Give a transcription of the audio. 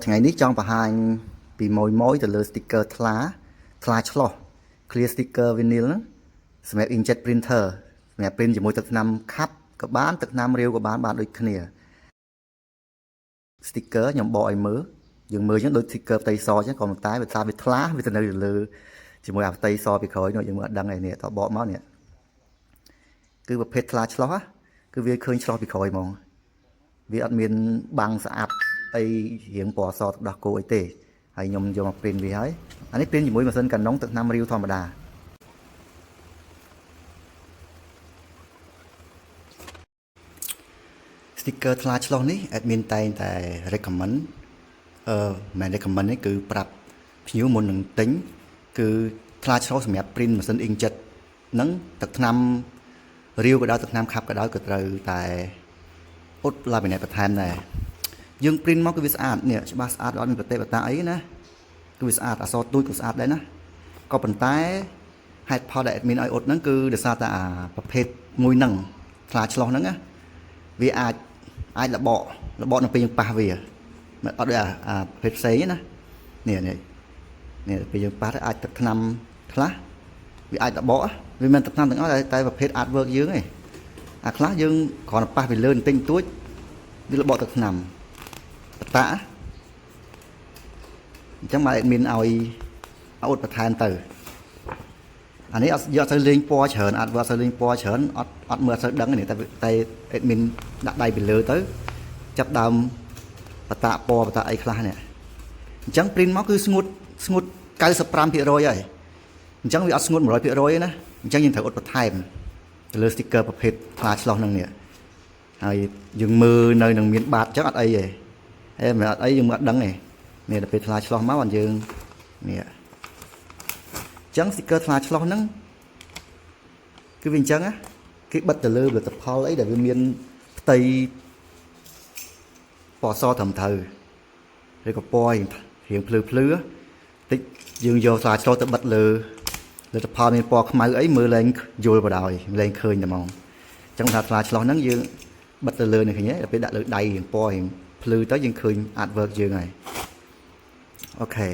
ថ្ងៃនេះចង់បង្ហាញពីមួយទៅលើ sticker ថ្លាឆ្លោះ clear sticker vinyl ហ្នឹងសម្រាប់ inkjet printer សម្រាប់ print ជាមួយទឹកថ្នាំខាប់ក៏បានទឹកថ្នាំរាវក៏បានដូចគ្នា sticker ខ្ញុំបកឲ្យមើលយើងមើលអញ្ចឹងដូច sticker ផ្ទៃសអញ្ចឹងក៏ប៉ុន្តែវាថាវាថ្លាវាទៅនៅលើជាមួយអាផ្ទៃសពីក្រោយនោះយើងមើលអត់ដឹងឯនេះតបកមកនេះគឺប្រភេទថ្លាឆ្លោះគឺវាឃើញឆ្លោះពីក្រោយហ្មងវាអត់មានបាំងស្អាតអីរៀងពណ៌សទឹកដោះគោអីទេហើយខ្ញុំយកមក print វាហើយអានេះ print ជាមួយម៉ាស៊ីនកាណុងទឹកថ្នាំរាវធម្មតា sticker ថ្លាឆ្លោះនេះ admin តែងតែ recommend មិន recommend នេះគឺប្រាប់ភ្ញៀវមុននឹងទិញគឺថ្លាឆ្លោះសម្រាប់ print ម៉ាស៊ីន inkjet ហ្នឹងទឹកថ្នាំរាវក៏ដោយទឹកថ្នាំខាប់ក៏ដោយក៏ត្រូវតែអ៊ុតឡាមីណេតបន្ថែមដែរយើង print មកគឺវាស្អាតនេះច្បាស់ស្អាតអត់មានប្រទេសបតាអីណាគឺវាស្អាតអក្សរទូចក៏ស្អាតដែរណាក៏ប៉ុន្តែហេតុផលដែល admin ឲ្យអ៊ុតហ្នឹងគឺដោយសារតែអាប្រភេទមួយហ្នឹងថ្លាឆ្លោះហ្នឹងណាវាអាចលបកនៅពេលយើងប៉ះវាអត់ដូចអាប្រភេទផ្សេងណានេះពេលយើងប៉ះទៅអាចទឹកថ្នាំខ្លះវាអាចលបកវាមិនទឹកថ្នាំទាំងអស់តែប្រភេទ artwork យើងឯងអាខ្លះយើងគ្រាន់តែប៉ះវាលើបន្តិចបន្តួចវាលបកទឹកថ្នាំបតាអញ្ចឹងមក admin ឲ្យអ៊ុតបន្ថែមទៅអានេះអត់យកទៅលេងពណ៌ច្រើនអត់ទៅលេងពណ៌ច្រើនអត់មើលទៅដឹងទេតែ admin ដាក់ដៃពីលើទៅចាប់ដើមបតាពណ៌បតាអីខ្លះនេះអញ្ចឹង print មកគឺស្ងួត95% ហើយអញ្ចឹងវាអត់ស្ងួត 100% ទេណាអញ្ចឹងយើងត្រូវអ៊ុតបន្ថែមទៅលើ sticker ប្រភេទខ្លាឆ្លោះហ្នឹងនេះហើយយើងមើលនៅនឹងមានបាតអញ្ចឹងអត់អីទេហើយមិនអត់អីយើងមិនអត់ដឹងទេនេះដល់ពេលខ្លាឆ្លោះមកអញ្ចឹងនេះអញ្ចឹង sticker ថ្លាឆ្លោះហ្នឹងគឺវាអញ្ចឹងណាគេបិទទៅលើផលិតផលអីដែលវាមានផ្ទៃពណ៌សត្រឹមត្រូវឬក៏ពណ៌រៀងភ្លឺតិចយើងយកថ្លាឆ្លោះទៅបិទលើផលិតផលមានពណ៌ខ្មៅអីមើលឡើងយល់បណ្ដោយលែងឃើញតែហ្មងអញ្ចឹងថាថ្លាឆ្លោះហ្នឹងយើងបិទទៅលើនេះឃើញទេដល់ពេលដាក់លើដៃរៀងពណ៌រៀងភ្លឺទៅយើងឃើញ artwork យើងហើយអូខេ